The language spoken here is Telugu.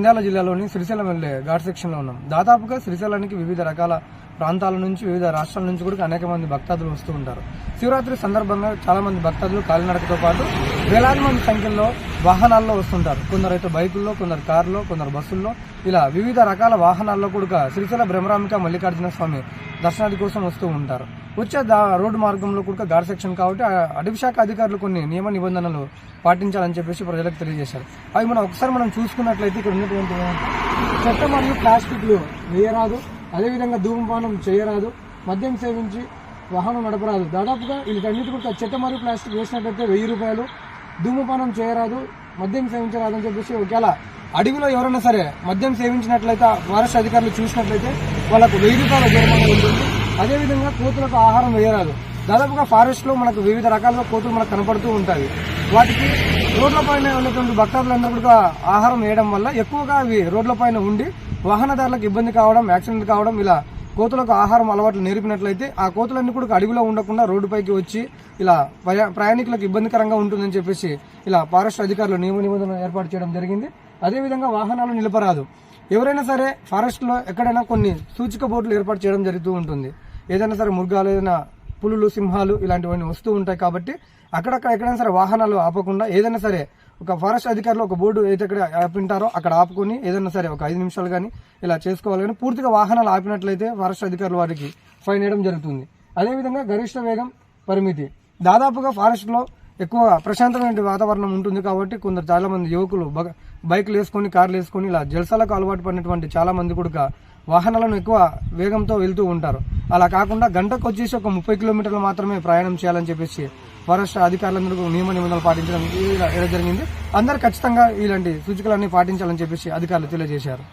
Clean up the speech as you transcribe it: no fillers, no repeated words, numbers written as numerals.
నంద్యాల జిల్లాలోని శ్రీశైలం వెళ్లే ఘాట్ సెక్షన్ లో ఉన్నాం. దాదాపుగా శ్రీశైలానికి వివిధ రకాల ప్రాంతాల నుంచి, వివిధ రాష్ట్రాల నుంచి కూడా అనేక మంది భక్తాదులు వస్తూ ఉంటారు. శివరాత్రి సందర్భంగా చాలా మంది భక్తాదులు కాలినడకతో పాటు వేలాది మంది సంఖ్యలో వాహనాల్లో వస్తుంటారు. కొందరైతే బైకుల్లో, కొందరు కారులో, కొందరు బస్సుల్లో, ఇలా వివిధ రకాల వాహనాల్లో కూడా శ్రీశైల బ్రహ్మరాంబిక మల్లికార్జున స్వామి దర్శనాది కోసం వస్తూ ఉంటారు. వచ్చే రోడ్డు మార్గంలో కూడా ఘాట్ సెక్షన్ కాబట్టి అటవీ శాఖ అధికారులు కొన్ని నియమ నిబంధనలు పాటించాలని చెప్పేసి ప్రజలకు తెలియజేశారు. అవి ఒకసారి చూసుకున్నట్లయితే ఇక్కడ ఉన్నటువంటి చెత్త మరియు ప్లాస్టిక్లు వేయరాదు, అదేవిధంగా ధూమపానం చేయరాదు, మద్యం సేవించి వాహనం నడపరాదు. దాదాపుగా వీళ్ళకన్నిటి కూడా చెత్త మరియు ప్లాస్టిక్ వేసినట్లయితే 1000 రూపాయలు, ధూమపానం చేయరాదు, మద్యం సేవించరాదు అని చెప్పేసి, ఒకవేళ అడవిలో ఎవరైనా సరే మద్యం సేవించినట్లయితే ఫారెస్ట్ అధికారులు చూసినట్లయితే వాళ్ళకు 1000 రూపాయల జరిమానా ఉంటుంది. అదేవిధంగా కోతులకు ఆహారం వేయరాదు. దాదాపుగా ఫారెస్ట్ లో మనకు వివిధ రకాలుగా కోతులు మనకు కనపడుతూ ఉంటాయి. వాటికి రోడ్లపైన ఉన్నటువంటి భక్తాదులందరూ కూడా ఆహారం వేయడం వల్ల ఎక్కువగా అవి రోడ్లపైన ఉండి వాహనదారులకు ఇబ్బంది కావడం, యాక్సిడెంట్ కావడం, ఇలా కోతులకు ఆహారం అలవాట్లు నేర్పినట్లయితే ఆ కోతులన్నీ కూడా అడవిలో ఉండకుండా రోడ్డుపైకి వచ్చి ఇలా ప్రయాణికులకు ఇబ్బందికరంగా ఉంటుందని చెప్పేసి ఇలా ఫారెస్ట్ అధికారులు నియమ నిబంధనలు ఏర్పాటు చేయడం జరిగింది. అదేవిధంగా వాహనాలు నిలపరాదు. ఎవరైనా సరే ఫారెస్ట్ లో ఎక్కడైనా కొన్ని సూచిక బోర్డులు ఏర్పాటు చేయడం జరుగుతూ ఉంటుంది. ఏదైనా సరే మృగాలు, ఏదైనా పులులు, సింహాలు ఇలాంటివన్నీ వస్తూ ఉంటాయి కాబట్టి అక్కడక్కడ ఎక్కడైనా సరే వాహనాలు ఆపకుండా ఏదైనా సరే ఒక ఫారెస్ట్ అధికారులు ఒక బోర్డు ఏదైతే ఆపింటారో అక్కడ ఆపుకొని ఏదైనా సరే ఒక 5 నిమిషాలు కానీ ఇలా చేసుకోవాలి. కానీ పూర్తిగా వాహనాలు ఆపినట్లయితే ఫారెస్ట్ అధికారులు వారికి ఫైన్ వేయడం జరుగుతుంది. అదేవిధంగా గరిష్ట వేగం పరిమితి. దాదాపుగా ఫారెస్ట్ లో ఎక్కువ ప్రశాంతమైన వాతావరణం ఉంటుంది కాబట్టి చాలా మంది యువకులు బైక్లు వేసుకొని, కార్లు వేసుకొని ఇలా జల్సాలకు అలవాటు పడినటువంటి చాలా మంది కూడా వాహనాలను ఎక్కువ వేగంతో వెళ్తూ ఉంటారు. అలా కాకుండా గంటకు వచ్చేసి ఒక 30 కిలోమీటర్లు మాత్రమే ప్రయాణం చేయాలని చెప్పేసి ఫారెస్ట్ అధికారులందరూ నియమ నిబంధనలు పాటించడం జరిగింది. అందరూ ఖచ్చితంగా ఇలాంటి సూచికలన్నీ పాటించాలని చెప్పేసి అధికారులు తెలియజేశారు.